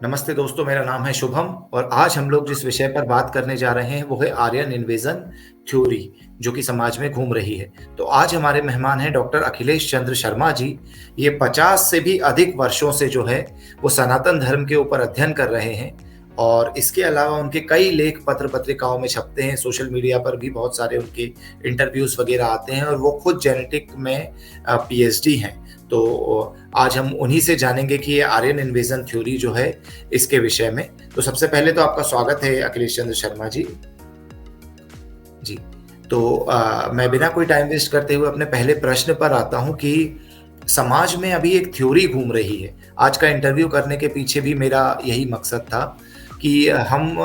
नमस्ते दोस्तों, मेरा नाम है शुभम और आज हम लोग जिस विषय पर बात करने जा रहे हैं वो है आर्यन इन्वेजन थ्योरी, जो कि समाज में घूम रही है। तो आज हमारे मेहमान हैं डॉक्टर अखिलेश चंद्र शर्मा जी। ये 50 से भी अधिक वर्षों से जो है वो सनातन धर्म के ऊपर अध्ययन कर रहे हैं और इसके अलावा उनके कई लेख पत्र पत्रिकाओं में छपते हैं। सोशल मीडिया पर भी बहुत सारे उनके इंटरव्यूज वगैरह आते हैं और वो खुद जेनेटिक में पीएचडी हैं। तो आज हम उन्हीं से जानेंगे कि ये आर्यन इन्वेजन थ्योरी जो है इसके विषय में। तो सबसे पहले तो आपका स्वागत है अखिलेश चंद्र शर्मा जी। जी, तो मैं बिना कोई टाइम वेस्ट करते हुए अपने पहले प्रश्न पर आता हूं कि समाज में अभी एक थ्योरी घूम रही है। आज का इंटरव्यू करने के पीछे भी मेरा यही मकसद था कि हम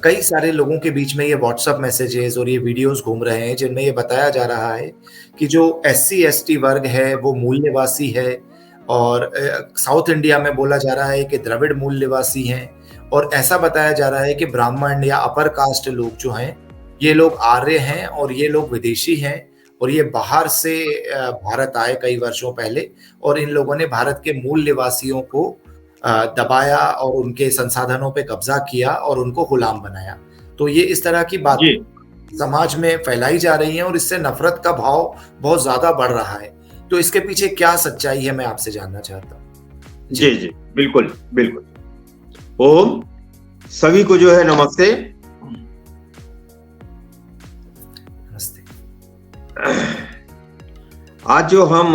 कई सारे लोगों के बीच में ये व्हाट्सएप मैसेजेस और ये वीडियोस घूम रहे हैं जिनमें ये बताया जा रहा है कि जो एससी एसटी वर्ग है वो मूल निवासी है और साउथ इंडिया में बोला जा रहा है कि द्रविड़ मूल निवासी हैं और ऐसा बताया जा रहा है कि ब्राह्मण या अपर कास्ट लोग जो हैं ये लोग आर्य हैं और ये लोग विदेशी हैं और ये बाहर से भारत आए कई वर्षों पहले और इन लोगों ने भारत के मूल निवासियों को दबाया और उनके संसाधनों पे कब्जा किया और उनको गुलाम बनाया। तो ये इस तरह की बातें समाज में फैलाई जा रही हैं और इससे नफरत का भाव बहुत ज्यादा बढ़ रहा है। तो इसके पीछे क्या सच्चाई है, मैं आपसे जानना चाहता हूँ। जी जी, बिल्कुल बिल्कुल। ओम सभी को जो है नमस्ते। नमस्ते। आज जो हम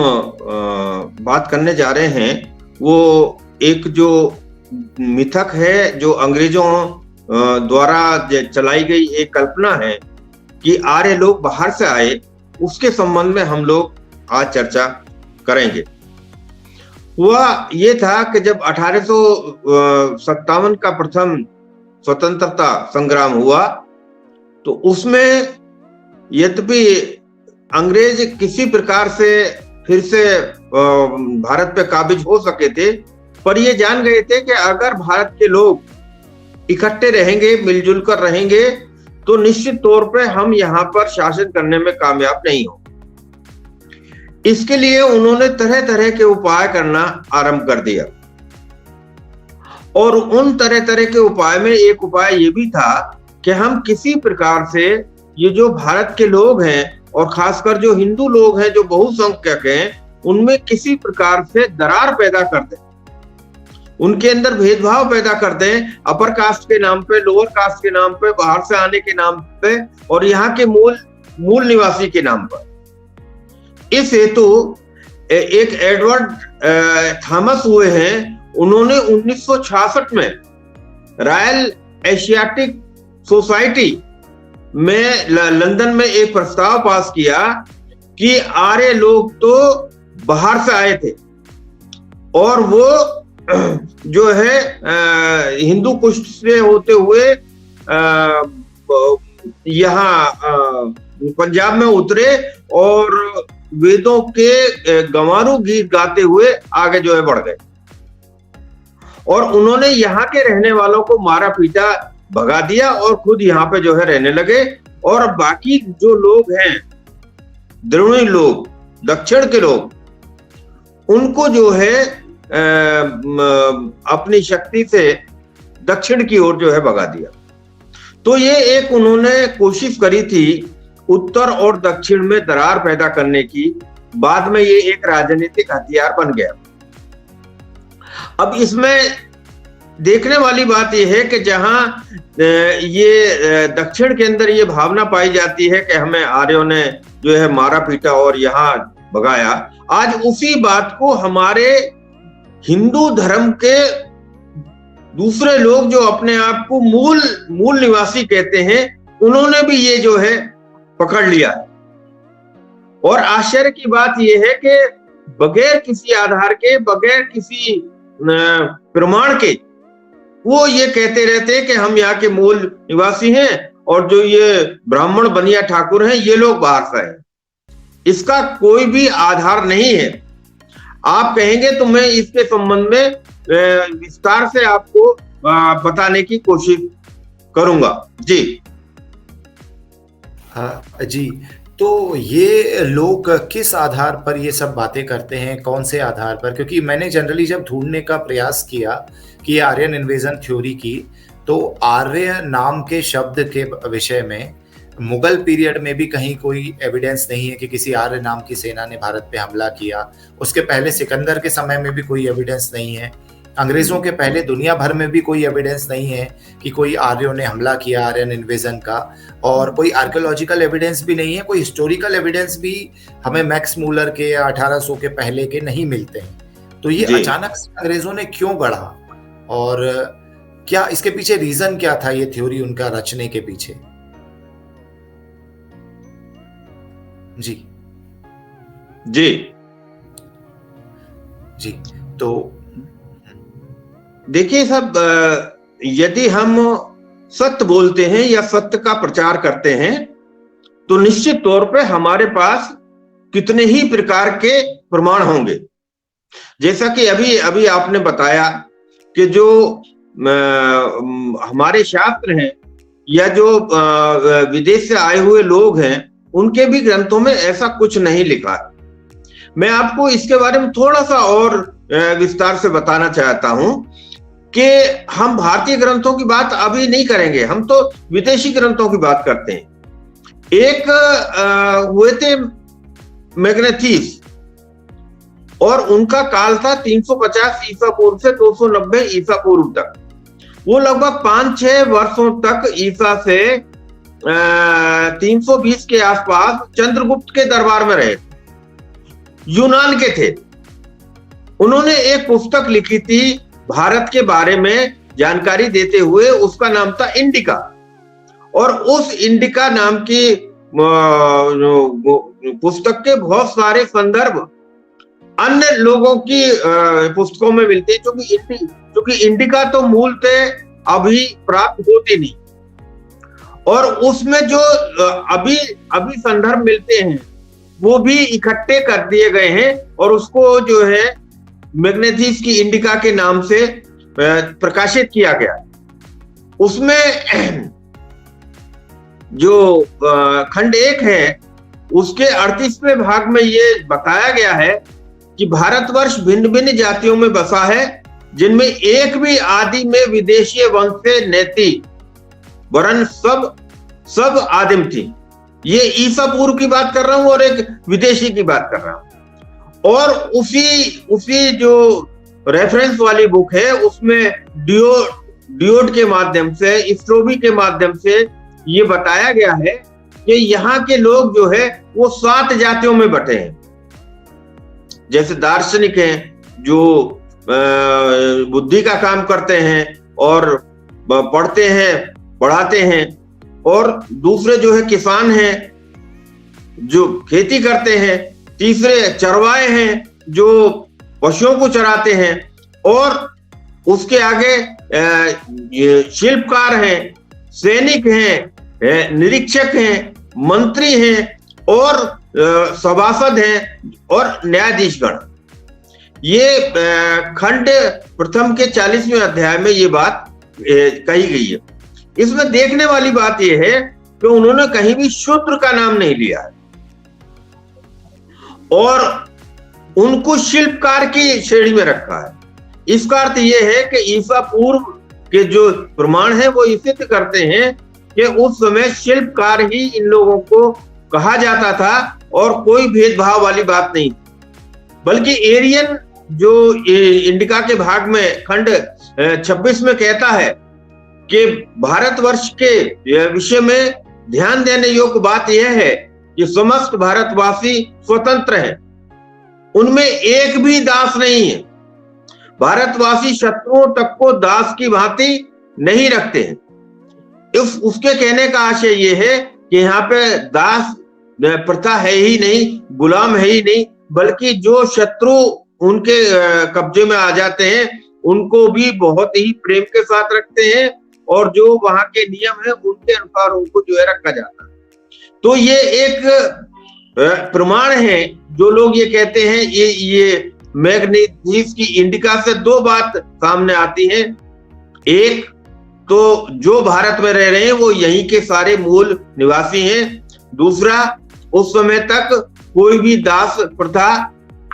बात करने जा रहे हैं वो एक जो मिथक है, जो अंग्रेजों द्वारा चलाई गई एक कल्पना है कि आर्य लोग बाहर से आए, उसके संबंध में हम लोग आज चर्चा करेंगे। हुआ ये था कि जब 1857 का प्रथम स्वतंत्रता संग्राम हुआ तो उसमें यद्यपि अंग्रेज किसी प्रकार से फिर से भारत पे काबिज हो सके थे, पर ये जान गए थे कि अगर भारत के लोग इकट्ठे रहेंगे, मिलजुल कर रहेंगे, तो निश्चित तौर पे हम यहाँ पर शासन करने में कामयाब नहीं हो। इसके लिए उन्होंने तरह तरह के उपाय करना आरंभ कर दिया और उन तरह तरह के उपाय में एक उपाय ये भी था कि हम किसी प्रकार से ये जो भारत के लोग हैं और खासकर जो हिंदू लोग हैं, जो बहुसंख्यक हैं, उनमें किसी प्रकार से दरार पैदा कर दें, उनके अंदर भेदभाव पैदा कर दें, अपर कास्ट के नाम पे, लोअर कास्ट के नाम पे, बाहर से आने के नाम पे और यहाँ के मूल निवासी के नाम पर। इस हेतु एक एडवर्ड थॉमस हुए हैं, उन्होंने 1966 में रॉयल एशियाटिक सोसाइटी में लंदन में एक प्रस्ताव पास किया कि आर्य लोग तो बाहर से आए थे और वो जो है हिंदू कुश से होते हुए यहाँ पंजाब में उतरे और वेदों के गंवारू गीत गाते हुए आगे जो है बढ़ गए और उन्होंने यहाँ के रहने वालों को मारा पीटा, भगा दिया और खुद यहाँ पे जो है रहने लगे। और बाकी जो लोग हैं, द्रविड़ लोग, दक्षिण के लोग, उनको जो है अपनी शक्ति से दक्षिण की ओर जो है भगा दिया। तो ये एक उन्होंने कोशिश करी थी उत्तर और दक्षिण में दरार पैदा करने की। बाद में ये एक राजनीतिक हथियार बन गया। अब इसमें देखने वाली बात यह है कि जहां ये दक्षिण के अंदर ये भावना पाई जाती है कि हमें आर्यों ने जो है मारा पीटा और यहाँ भगाया, आज उसी बात को हमारे हिंदू धर्म के दूसरे लोग जो अपने आप को मूल निवासी कहते हैं, उन्होंने भी ये जो है पकड़ लिया। और आश्चर्य की बात यह है कि बगैर किसी आधार के, बगैर किसी प्रमाण के वो ये कहते रहते हैं कि हम यहाँ के मूल निवासी हैं और जो ये ब्राह्मण बनिया ठाकुर हैं ये लोग बाहर से हैं। इसका कोई भी आधार नहीं है। आप कहेंगे तो मैं इसके संबंध में विस्तार से आपको बताने की कोशिश करूंगा। जी जी, तो ये लोग किस आधार पर ये सब बातें करते हैं, कौन से आधार पर? क्योंकि मैंने जनरली जब ढूँढने का प्रयास किया कि ये आर्यन इन्वेजन थ्योरी की, तो आर्य नाम के शब्द के विषय में मुगल पीरियड में भी कहीं कोई एविडेंस नहीं है कि किसी आर्य नाम की सेना ने भारत पे हमला किया। उसके पहले सिकंदर के समय में भी कोई एविडेंस नहीं है। अंग्रेजों के पहले दुनिया भर में भी कोई एविडेंस नहीं है कि कोई आर्यों ने हमला किया, आर्यन इन्वेजन का, और कोई आर्कियोलॉजिकल एविडेंस भी नहीं है, कोई हिस्टोरिकल एविडेंस भी हमें मैक्स मूलर के या 1800 के पहले के नहीं मिलते हैं। तो ये अचानक से अंग्रेजों ने क्यों गढ़ा, और क्या इसके पीछे रीजन क्या था, ये थ्योरी उनका रचने के पीछे? जी जी जी। तो देखिए साहब, यदि हम सत्य बोलते हैं या सत्य का प्रचार करते हैं तो निश्चित तौर पे हमारे पास कितने ही प्रकार के प्रमाण होंगे। जैसा कि अभी अभी आपने बताया कि जो हमारे शास्त्र हैं या जो विदेश से आए हुए लोग हैं, उनके भी ग्रंथों में ऐसा कुछ नहीं लिखा है। मैं आपको इसके बारे में थोड़ा सा और विस्तार से बताना चाहता हूं कि हम भारतीय ग्रंथों की बात अभी नहीं करेंगे, हम तो विदेशी ग्रंथों की बात करते हैं। एक हुए थे मैग्नेथीस, और उनका काल था 350 ईसा पूर्व से 290 ईसा पूर्व तक। वो लगभग 5-6 वर्षों तक ईसा से 320 के आसपास चंद्रगुप्त के दरबार में रहे, यूनान के थे। उन्होंने एक पुस्तक लिखी थी भारत के बारे में जानकारी देते हुए, उसका नाम था इंडिका। और उस इंडिका नाम की पुस्तक के बहुत सारे संदर्भ अन्य लोगों की पुस्तकों में मिलते हैं, क्योंकि इंडिका तो मूलतः अभी प्राप्त होती नहीं, और उसमें जो अभी संदर्भ मिलते हैं वो भी इकट्ठे कर दिए गए हैं, और उसको जो है मैग्नेथीस की इंडिका के नाम से प्रकाशित किया गया। उसमें जो खंड 1 है उसके 38वें भाग में ये बताया गया है कि भारतवर्ष भिन्न भिन्न जातियों में बसा है, जिनमें एक भी आदि में विदेशी वंश से नैति, वरन सब आदिम थी। ये ईसा पूर्व की बात कर रहा हूं और एक विदेशी की बात कर रहा हूं। और उसी जो रेफरेंस वाली बुक है उसमें डियोड के माध्यम से, स्ट्रोबी के माध्यम से ये बताया गया है कि यहाँ के लोग जो है वो 7 जातियों में बटे हैं। जैसे दार्शनिक हैं जो बुद्धि का काम करते हैं और पढ़ते हैं, पढ़ाते हैं, और दूसरे जो है किसान हैं जो खेती करते हैं, तीसरे चरवाहे हैं जो पशुओं को चराते हैं, और उसके आगे शिल्पकार हैं, सैनिक हैं, निरीक्षक हैं, मंत्री हैं, और सभासद हैं, और न्यायाधीशगण। ये खंड प्रथम के 40वें अध्याय में ये बात कही गई है। इसमें देखने वाली बात यह है कि उन्होंने कहीं भी शूद्र का नाम नहीं लिया है, और उनको शिल्पकार की श्रेणी में रखा है। इसका अर्थ यह है कि ईसा पूर्व के जो प्रमाण है वो सिद्ध करते हैं कि उस समय शिल्पकार ही इन लोगों को कहा जाता था, और कोई भेदभाव वाली बात नहीं, बल्कि एरियन जो इंडिका के भाग में खंड 26 में कहता है कि भारतवर्ष के विषय में ध्यान देने योग्य बात यह है कि समस्त भारतवासी स्वतंत्र हैं, उनमें एक भी दास नहीं है। भारतवासी शत्रुओं तक को दास की भांति नहीं रखते हैं। उसके कहने का आशय यह है कि यहाँ पे दास प्रथा है ही नहीं, गुलाम है ही नहीं, बल्कि जो शत्रु उनके कब्जे में आ जाते हैं उनको भी बहुत ही प्रेम के साथ रखते हैं, और जो वहां के नियम है उनके अनुसार उनको जो है रखा जाता है। तो ये एक प्रमाण है। जो लोग ये कहते हैं, ये मैग्नेथीस की इंडिका से 2 बात सामने आती है। एक तो जो भारत में रह रहे हैं वो यहीं के सारे मूल निवासी हैं। दूसरा, उस समय तक कोई भी दास प्रथा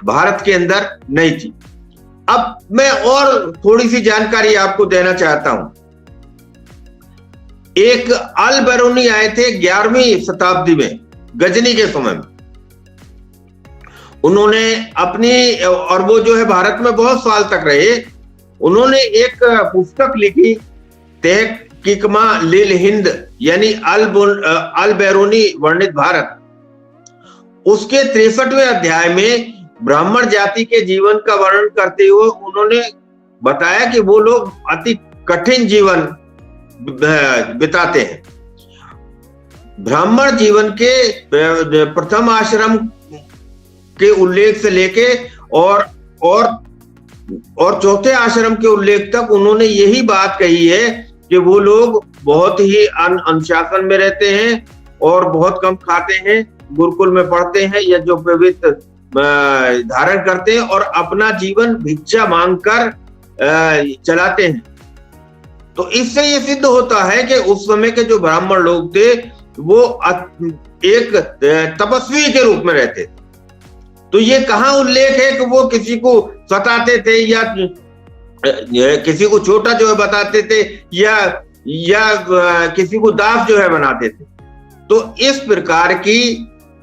भारत के अंदर नहीं थी। अब मैं और थोड़ी सी जानकारी आपको देना चाहता हूं। एक अल बेरूनी आए थे 11वीं शताब्दी में, गजनी के समय में। उन्होंने अपनी, और वो जो है भारत में बहुत साल तक रहे, उन्होंने एक पुस्तक लिखी, तहकीकमा लिल हिंद, यानी अल बेरूनी वर्णित भारत। उसके 63वें अध्याय में ब्राह्मण जाति के जीवन का वर्णन करते हुए उन्होंने बताया कि वो लोग अति कठिन जीवन बिताते हैं। ब्राह्मण जीवन के प्रथम आश्रम के उल्लेख से लेके और चौथे आश्रम के उल्लेख तक उन्होंने यही बात कही है कि वो लोग बहुत ही अनुशासन में रहते हैं और बहुत कम खाते हैं, गुरुकुल में पढ़ते हैं, यज्ञोपवीत धारण करते हैं और अपना जीवन भिक्षा मांगकर चलाते हैं। तो इससे ये सिद्ध होता है कि उस समय के जो ब्राह्मण लोग थे वो एक तपस्वी के रूप में रहते थे। तो ये कहाँ उल्लेख है कि वो किसी को सताते थे या किसी को छोटा जो है बताते थे या किसी को दास जो है बनाते थे। तो इस प्रकार की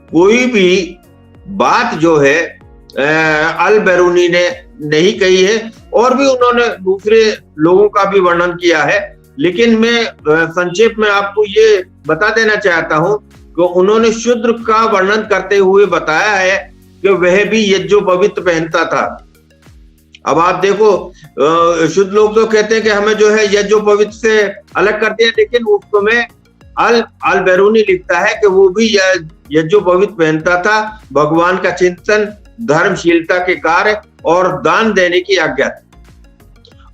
कोई भी बात जो है अल बेरूनी ने नहीं कही है, और भी उन्होंने दूसरे लोगों का भी वर्णन किया है। लेकिन मैं संक्षेप में आपको ये बता देना चाहता हूं कि उन्होंने शूद्र का वर्णन करते हुए बताया है कि वह भी यज्ञोपवीत पहनता था। अब आप देखो, शुद्ध लोग तो कहते हैं कि हमें जो है यज्ञोपवीत से अलग कर दिया, लेकिन उस समय अल बेरूनी लिखता है कि वो भी यज्ञोपवीत पहनता था, भगवान का चिंतन, धर्मशीलता के कार्य और दान देने की आज्ञा थी।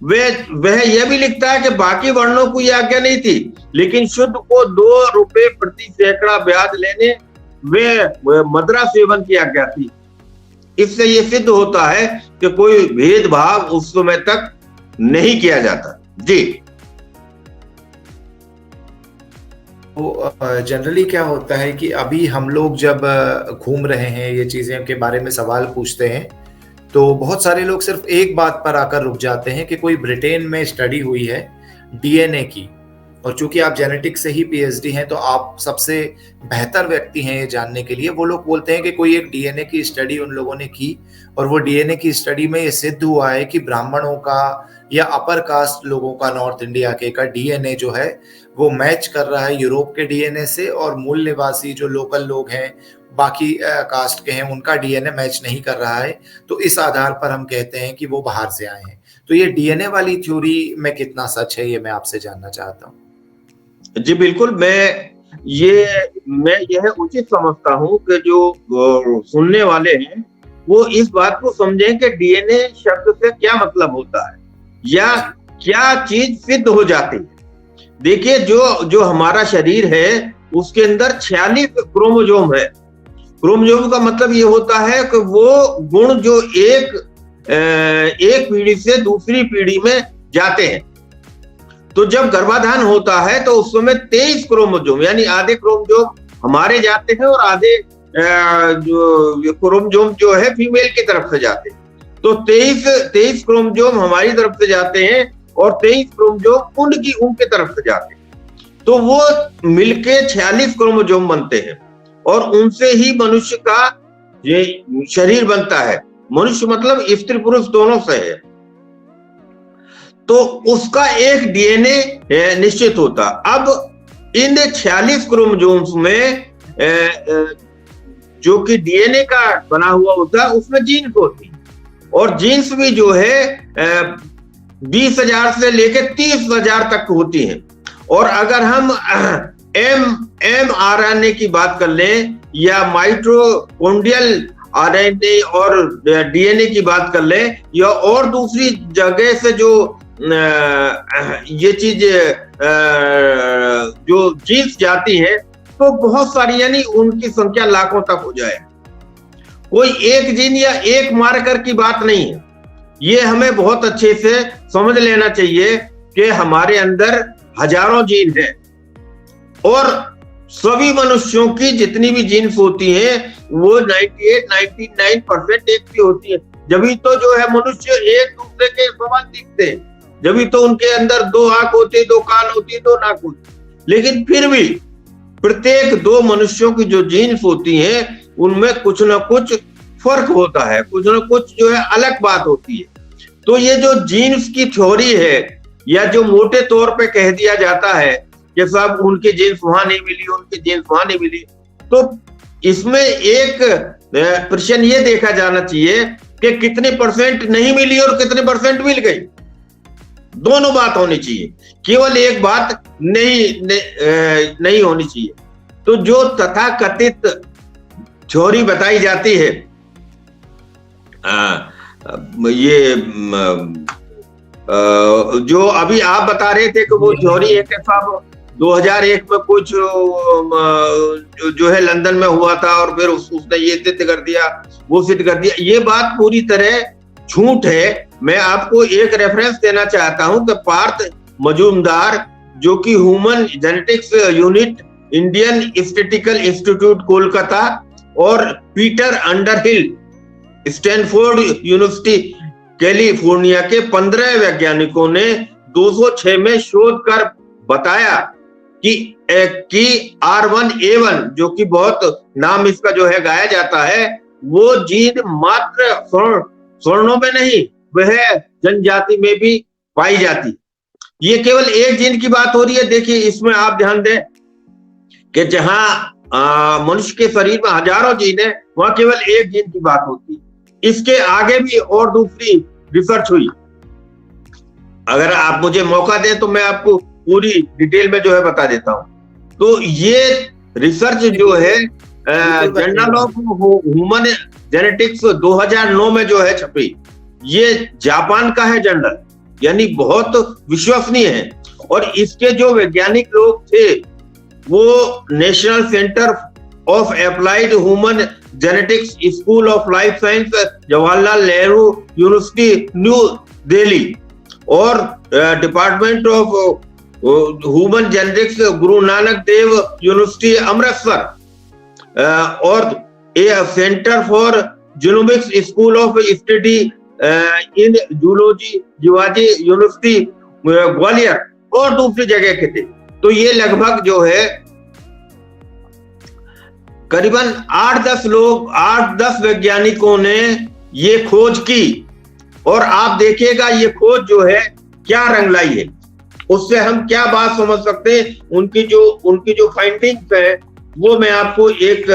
वह यह भी लिखता है कि बाकी वर्णों को यह आज्ञा नहीं थी, लेकिन शुद्ध को 2 रुपए प्रति सैकड़ा ब्याज लेने वे मदिरा सेवन की आज्ञा थी। इससे यह सिद्ध होता है कि कोई भेदभाव उस समय तक नहीं किया जाता। जी। तो जनरली क्या होता है कि अभी हम लोग जब घूम रहे हैं, ये चीजें के बारे में सवाल पूछते हैं, तो बहुत सारे लोग सिर्फ एक बात पर आकर रुक जाते हैं कि कोई ब्रिटेन में स्टडी हुई है डीएनए की, और चूंकि आप जेनेटिक्स से ही पीएचडी हैं तो आप सबसे बेहतर व्यक्ति हैं ये जानने के लिए। वो लोग बोलते हैं कि कोई एक डीएनए की स्टडी उन लोगों ने की, और वो डीएनए की स्टडी में ये सिद्ध हुआ है कि ब्राह्मणों का या अपर कास्ट लोगों का, नॉर्थ इंडिया के का डीएनए जो है वो मैच कर रहा है यूरोप के डीएनए से, और मूल निवासी जो लोकल लोग हैं बाकी कास्ट के हैं उनका डीएनए मैच नहीं कर रहा है। तो इस आधार पर हम कहते हैं कि वो बाहर से आए हैं। तो ये डीएनए वाली थ्योरी में कितना सच है, ये मैं आपसे जानना चाहता हूँ। जी बिल्कुल, मैं यह उचित समझता हूं कि जो सुनने वाले हैं वो इस बात को समझें कि डीएनए शब्द से क्या मतलब होता है या क्या चीज सिद्ध हो जाती है। देखिए, जो हमारा शरीर है उसके अंदर 46 क्रोमोसोम है। क्रोमोसोम का मतलब ये होता है कि वो गुण जो एक पीढ़ी से दूसरी पीढ़ी में जाते हैं। तो जब गर्भाधान होता है तो उस समय 23 क्रोमोसोम यानी आधे क्रोमोसोम हमारे जाते हैं और आधे जो क्रोमोसोम जो है फीमेल की तरफ से जाते हैं। तो 23 क्रोमोसोम हमारी तरफ से जाते हैं और 23 क्रोमोसोम उनकी तरफ से जाते हैं। तो वो मिलके 46 क्रोमोसोम बनते हैं और उनसे ही मनुष्य का ये शरीर बनता है। मनुष्य मतलब स्त्री पुरुष दोनों से है। तो उसका एक डीएनए निश्चित होता। अब इन 46 क्रोमोसोम्स में जो कि डीएनए का बना हुआ होता है उसमें जीन्स होती है, और जीन्स भी जो है 20,000 से लेकर 30,000 तक होती हैं। और अगर हम mRNA की बात कर लें या माइटोकॉन्ड्रियल आरएनए और डीएनए की बात कर लें या और दूसरी जगह से जो ये चीज जो जीन्स जाती है तो बहुत सारी, यानी उनकी संख्या लाखों तक हो जाए। कोई एक जीन या एक मार्कर की बात नहीं है। ये हमें बहुत अच्छे से समझ लेना चाहिए कि हमारे अंदर हजारों जीन हैं और सभी मनुष्यों की जितनी भी जीन्स होती हैं वो 98-99% एक सी होती है। जभी तो जो है मनुष्य एक दूसरे के समान दिखते हैं, जभी तो उनके अंदर 2 आंख होती, 2 कान होती, 2 नाक होती। लेकिन फिर भी प्रत्येक 2 मनुष्यों की जो जीन्स होती हैं उनमें कुछ ना कुछ फर्क होता है, कुछ ना कुछ जो है अलग बात होती है। तो ये जो जीन्स की थ्योरी है, या जो मोटे तौर पे कह दिया जाता है कि सब उनकी जीन्स वहां नहीं मिली, उनकी जीन्स वहां नहीं मिली, तो इसमें एक प्रश्न ये देखा जाना चाहिए कि कितने परसेंट नहीं मिली और कितने परसेंट मिल गई। दोनों बात होनी चाहिए, केवल एक बात नहीं होनी चाहिए। तो जो तथाकथित थ्योरी बताई जाती है, ये जो अभी आप बता रहे थे कि वो थ्योरी एक साहब 2001 में कुछ जो है लंदन में हुआ था और फिर उसने ये सिद्ध कर दिया, वो सिद्ध कर दिया, ये बात पूरी तरह झूठ है। मैं आपको एक रेफरेंस देना चाहता हूं कि पार्थ मजूमदार, जो कि human genetics unit, Indian statistical institute Kolkata, और पीटर अंडरहिल, स्टैनफोर्ड यूनिवर्सिटी कैलिफोर्निया के 15 वैज्ञानिकों ने 206 में शोध कर बताया कि R1A1, जो कि बहुत नाम इसका जो है गाया जाता है, वो जीन मात्र स्वर्णों में नहीं, वह जनजाति में भी पाई जाती। ये केवल एक जीन की बात हो रही है। देखिए, इसमें आप ध्यान दें कि जहां मनुष्य के शरीर में हजारों जीन है, वहां केवल एक जीन की बात होती है। इसके आगे भी और दूसरी रिसर्च हुई। अगर आप मुझे मौका दें तो मैं आपको पूरी डिटेल में जो है बता देता हूं। तो ये रिसर्च जो है जर्नल ऑफ ह्यूमन जेनेटिक्स 2009 में जो है छपी, ये जापान का है जर्नल, यानी बहुत विश्वसनीय है। और इसके जो वैज्ञानिक लोग थे वो national centre of applied human genetics, school of life science, Jawaharlal Nehru university new Delhi, और department of human genetics, Guru Nanak Dev university Amritsar, और centre for genomics, school of study in zoology, Jiwaji university Gwalior, और दूसरी जगह के थे। तो ये लगभग जो है करीबन 8-10 वैज्ञानिकों ने ये खोज की। और आप देखिएगा ये खोज जो है क्या रंग लाई है। उससे हम क्या बात समझ सकते हैं, उनकी जो फाइंडिंग्स है वो मैं आपको एक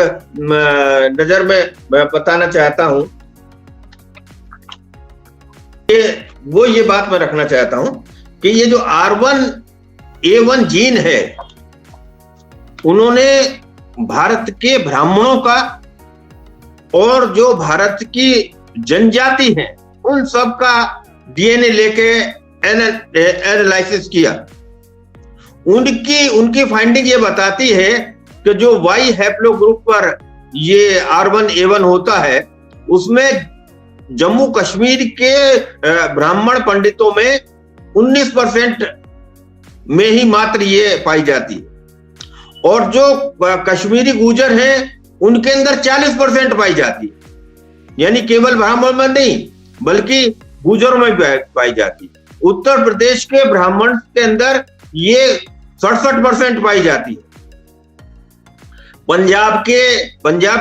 नजर में बताना चाहता हूं। ये बात मैं रखना चाहता हूं कि ये जो R1A1 जीन है, उन्होंने भारत के ब्राह्मणों का और जो भारत की जनजाति है उन सब का डीएनए लेके एनालिसिस किया। उनकी फाइंडिंग ये बताती है कि जो वाई हैप्लो ग्रुप पर ये R1A1 होता है, उसमें जम्मू कश्मीर के ब्राह्मण पंडितों में 19% में ही मात्र ये पाई जाती है, और जो कश्मीरी गुजर हैं उनके अंदर 40% पाई जाती है। यानी केवल ब्राह्मण में नहीं बल्कि गुजरों में भी पाई जाती है। उत्तर प्रदेश के ब्राह्मण के अंदर ये 67% पाई जाती है। पंजाब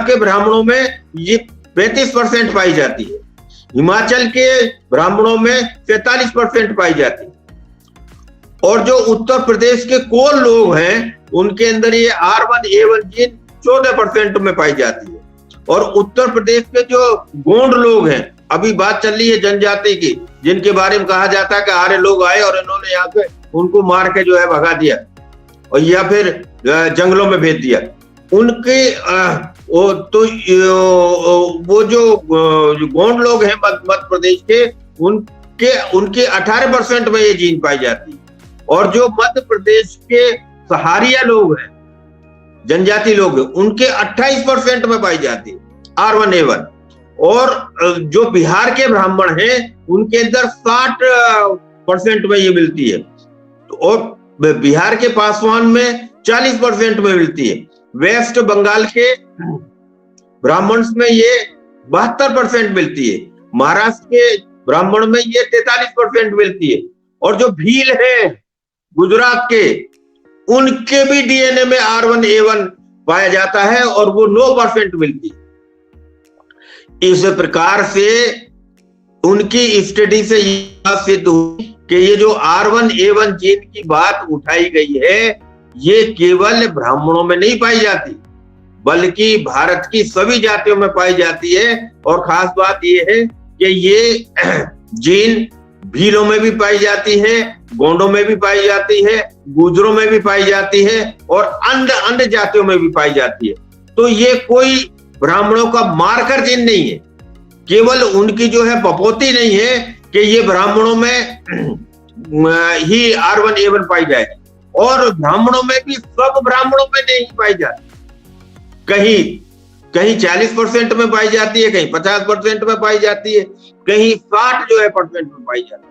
के ब्राह्मणों में ये 35% पाई जाती है। हिमाचल के ब्राह्मणों में 43% पाई जाती है। और जो उत्तर प्रदेश के कोल लोग हैं उनके अंदर ये R1A1 जीन 14% में पाई जाती है। और उत्तर प्रदेश के जो गोंड लोग हैं, अभी बात चल रही है जनजाति की, जिनके बारे में कहा जाता है कि आर्य लोग आए और इन्होंने यहाँ पे उनको मार के जो है भगा दिया और या फिर जंगलों में भेज दिया, उनके वो जो गोंड लोग हैं मध्य प्रदेश के, उनके 18% में ये जीन पाई जाती है। और जो मध्य प्रदेश के सहारिया लोग हैं, जनजाति लोग, उनके 28% में पाई जाती है R1A1। और जो बिहार के ब्राह्मण हैं उनके अंदर 60% में ये मिलती है। और बिहार के पासवान में 40% में मिलती है। वेस्ट बंगाल के ब्राह्मण्स में ये 72% मिलती है। महाराष्ट्र के ब्राह्मण में ये 43% मिलती है। और जो भील है गुजरात के, उनके भी डीएनए में R1A1 पाया जाता है और वो 9% मिलती है। इस प्रकार से उनकी स्टडी से यह सिद्ध हुई कि ये जो R1A1 जीन की बात उठाई गई है, ये केवल ब्राह्मणों में नहीं पाई जाती, बल्कि भारत की सभी जातियों में पाई जाती है। और खास बात ये है कि ये जीन भीलों में भी पाई जाती है, गोंडों में भी पाई जाती है, गुजरों में भी पाई जाती है और अन्य जातियों में भी पाई जाती है। तो ये कोई ब्राह्मणों का मार्कर जीन नहीं है, केवल उनकी जो है पपौती नहीं है कि ये ब्राह्मणों में ही R1A1 पाई जाएगी। और ब्राह्मणों में भी सब ब्राह्मणों में नहीं पाई जाती, कहीं 40% में पाई जाती है, कहीं 50% में पाई जाती है, कहीं 60% में पाई जाती है।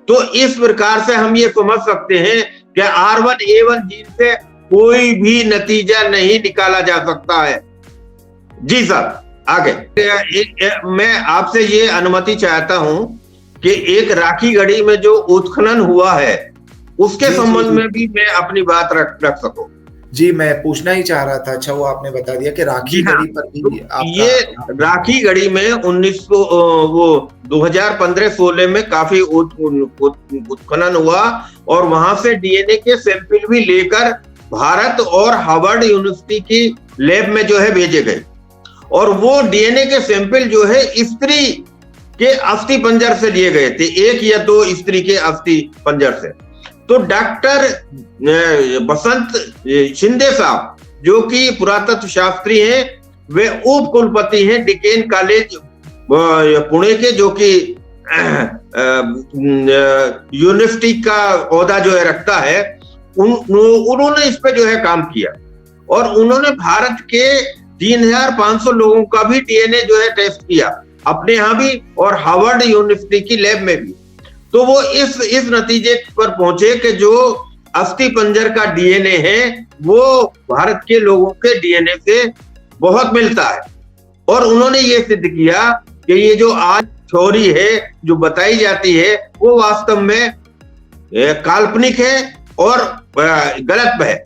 तो इस प्रकार से हम ये समझ सकते हैं कि R1A1 जीन से कोई भी नतीजा नहीं निकाला जा सकता है। जी सर, आगे मैं आपसे ये अनुमति चाहता हूं कि एक राखी गढ़ी में जो उत्खनन हुआ है उसके संबंध में भी मैं अपनी बात रख सकूं। जी, मैं पूछना ही चाह रहा था। अच्छा, वो आपने बता दिया कि राखी गढ़ी पर भी ये राखी गढ़ी में 2015-16 में काफी उत्खनन हुआ और वहां से डीएनए के सैंपल भी लेकर भारत और हार्वर्ड यूनिवर्सिटी की लैब में जो है भेजे गए। और वो डीएनए के सैंपल जो है स्त्री के अस्थि पंजर से लिए गए थे, 1 या 2 स्त्री के अस्थि पंजर से। तो डॉक्टर बसंत शिंदे साहब, जो कि पुरातत्व शास्त्री हैं, वे उप कुलपति हैं डिकेन कॉलेज पुणे के, जो कि यूनिवर्सिटी का ओहदा जो है रखता है। उन्होंने इस पे जो है काम किया और उन्होंने भारत के 3500 लोगों का भी डीएनए जो है टेस्ट किया, अपने यहाँ भी और हार्वर्ड यूनिवर्सिटी की लैब में भी। तो वो इस नतीजे पर पहुंचे कि जो अस्थि पंजर का डीएनए है वो भारत के लोगों के डीएनए से बहुत मिलता है। और उन्होंने ये सिद्ध किया कि ये जो आज थ्योरी है जो बताई जाती है वो वास्तव में काल्पनिक है और गलत है।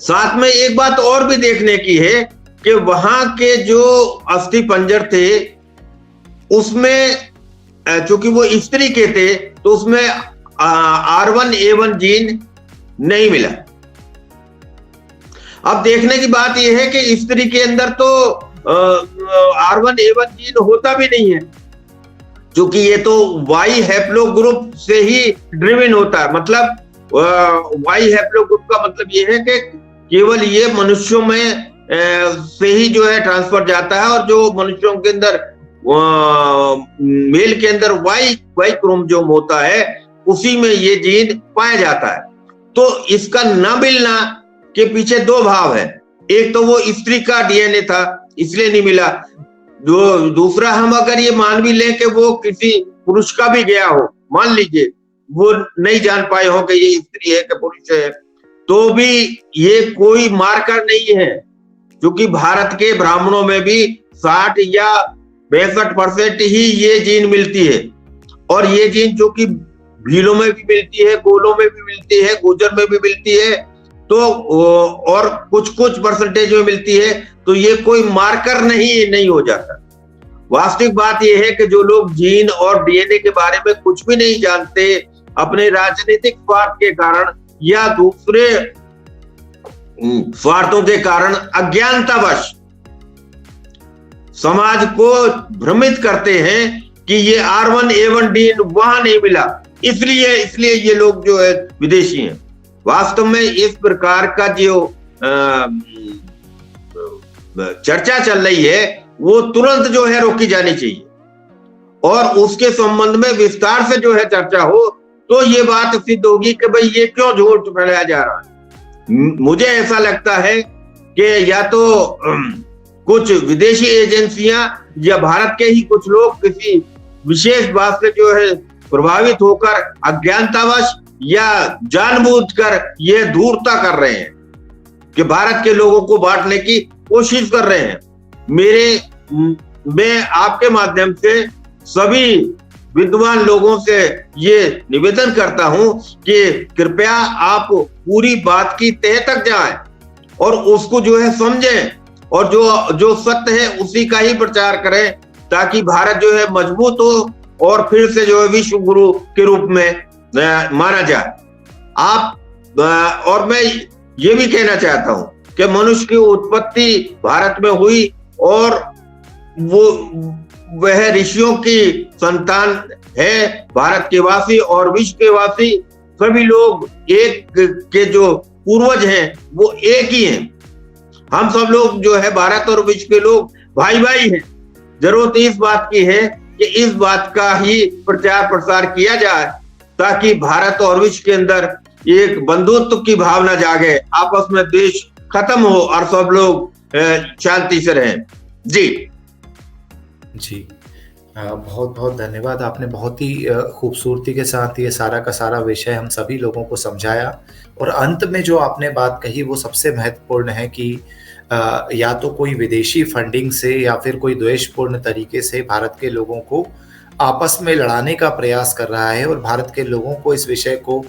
साथ में एक बात और भी देखने की है कि वहां के जो अस्थि पंजर थे उसमें चूंकि वो स्त्री के थे तो उसमें R1A1 जीन नहीं मिला। अब देखने की बात यह है कि स्त्री के अंदर तो R1A1 जीन होता भी नहीं है, क्योंकि ये तो Y हैप्लो ग्रुप से ही ड्रिवन होता है। मतलब Y हैप्लो ग्रुप का मतलब ये है कि केवल ये मनुष्यों में से ही जो है ट्रांसफर जाता है और जो मनुष्यों के अंदर मेल के अंदर Y क्रोमोसोम होता है उसी में ये जीन पाया जाता है। तो इसका न मिलना के पीछे 2 भाव है। एक तो वो स्त्री का डीएनए था इसलिए नहीं मिला, दूसरा हम अगर ये मान भी लें कि वो किसी पुरुष का भी गया हो, मान लीजिए वो नहीं जान पाए हो कि ये स्त्री है कि पुरुष है, तो भी ये कोई मार्कर नहीं है, क्योंकि भारत के ब्राह्मणों में भी 60 या 62% ही ये जीन मिलती है। और ये जीन जो कि भीलों में भी मिलती है, गोलों में भी मिलती है, गुजर में भी मिलती है, तो और कुछ परसेंटेज में मिलती है, तो ये कोई मार्कर नहीं हो जाता। वास्तविक बात यह है कि जो लोग जीन और डीएनए के बारे में कुछ भी नहीं जानते, अपने राजनीतिक स्वार्थ के कारण या दूसरे स्वार्थों के कारण अज्ञानतावश समाज को भ्रमित करते हैं कि ये R1A1 जीन वहां नहीं मिला, इसलिए ये लोग जो है विदेशी हैं। वास्तव में इस प्रकार का जो चर्चा चल रही है वो तुरंत जो है रोकी जानी चाहिए और उसके संबंध में विस्तार से जो है चर्चा हो, तो ये बात सिद्ध होगी कि भाई ये क्यों झूठ फैलाया जा रहा है। मुझे ऐसा लगता है कि या तो कुछ विदेशी एजेंसियां या भारत के ही कुछ लोग किसी विशेष बात से जो है प्रभावित होकर अज्ञानतावश या जानबूझकर ये धूर्तता कर रहे हैं कि भारत के लोगों को बांटने की कोशिश कर रहे हैं। मैं आपके माध्यम से सभी विद्वान लोगों से ये निवेदन करता हूं कि कृपया आप पूरी बात की तह तक जाएं और उसको जो है समझें और जो सत्य है उसी का ही प्रचार करें, ताकि भारत जो है मजबूत हो और फिर से जो है विश्व गुरु के रूप में माना जाए। और मैं ये भी कहना चाहता हूं कि मनुष्य की उत्पत्ति भारत में हुई और वह ऋषियों की संतान है। भारत के वासी और विश्व के वासी सभी लोग एक के जो पूर्वज हैं वो एक ही हैं। हम सब लोग जो है भारत और विश्व के लोग भाई भाई हैं। जरूरत इस बात की है कि इस बात का ही प्रचार प्रसार किया जाए, ताकि भारत और विश्व के अंदर एक बंधुत्व की भावना जागे, आपस में द्वेष खत्म हो और सब लोग शांति से रहें। जी बहुत बहुत धन्यवाद। आपने बहुत ही खूबसूरती के साथ ये सारा का सारा विषय हम सभी लोगों को समझाया, और अंत में जो आपने बात कही वो सबसे महत्वपूर्ण है कि या तो कोई विदेशी फंडिंग से या फिर कोई द्वेषपूर्ण तरीके से भारत के लोगों को आपस में लड़ाने का प्रयास कर रहा है। और भारत के लोगों को इस विषय को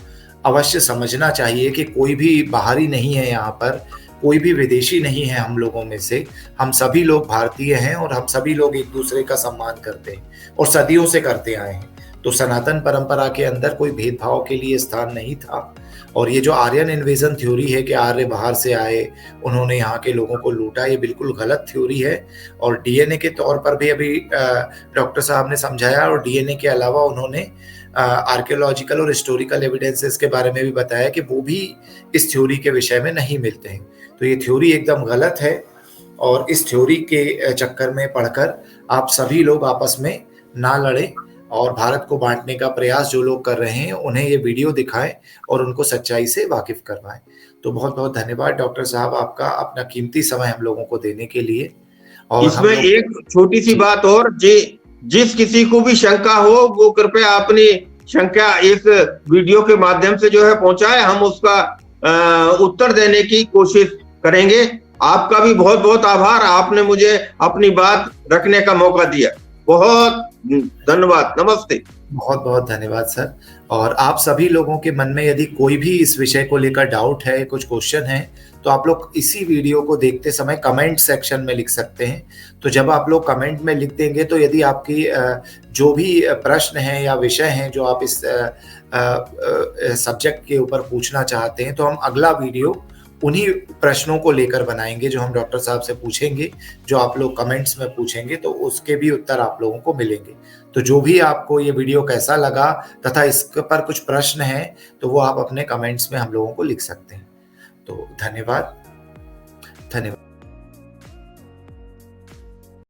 अवश्य समझना चाहिए कि कोई भी बाहरी नहीं है, यहाँ पर कोई भी विदेशी नहीं है। हम लोगों में से हम सभी लोग भारतीय हैं और हम सभी लोग एक दूसरे का सम्मान करते हैं और सदियों से करते आए हैं। तो सनातन परंपरा के अंदर कोई भेदभाव के लिए स्थान नहीं था। और ये जो आर्यन इन्वेजन थ्योरी है कि आर्य बाहर से आए, उन्होंने यहाँ के लोगों को लूटा, ये बिल्कुल गलत थ्योरी है। और डीएनए के तौर पर भी अभी डॉक्टर साहब ने समझाया, और डीएनए के अलावा उन्होंने आर्कियोलॉजिकल और हिस्टोरिकल एविडेंसेस के बारे में भी बताया कि वो भी इस थ्योरी के विषय में नहीं मिलते हैं। तो ये थ्योरी एकदम गलत है, और इस थ्योरी के चक्कर में पढ़कर आप सभी लोग आपस में ना लड़ें और भारत को बांटने का प्रयास जो लोग कर रहे हैं उन्हें ये वीडियो दिखाएं और उनको सच्चाई से वाकिफ करवाएं। तो बहुत बहुत धन्यवाद डॉक्टर साहब आपका, अपना कीमती समय हम लोगों को देने के लिए। और इसमें एक छोटी सी बात और, जिस किसी को भी शंका हो वो कृपया अपनी शंका इस वीडियो के माध्यम से जो है पहुंचाए, हम उसका उत्तर देने की कोशिश करेंगे। आपका भी बहुत बहुत आभार, आपने मुझे अपनी बात रखने का मौका दिया। बहुत धन्यवाद। नमस्ते। बहुत बहुत धन्यवाद सर। और आप सभी लोगों के मन में यदि कोई भी इस विषय को लेकर डाउट है, कुछ क्वेश्चन है, तो आप लोग इसी वीडियो को देखते समय कमेंट सेक्शन में लिख सकते हैं। तो जब आप लोग कमेंट में लिख देंगे तो यदि आपकी जो भी प्रश्न है या विषय हैं जो आप इस सब्जेक्ट के ऊपर पूछना चाहते हैं, तो हम अगला वीडियो उन्हीं प्रश्नों को लेकर बनाएंगे जो हम डॉक्टर साहब से पूछेंगे, जो आप लोग कमेंट्स में पूछेंगे, तो उसके भी उत्तर आप लोगों को मिलेंगे। तो जो भी आपको ये वीडियो कैसा लगा तथा इस पर कुछ प्रश्न हैं तो वो आप अपने कमेंट्स में हम लोगों को लिख सकते हैं। तो धन्यवाद।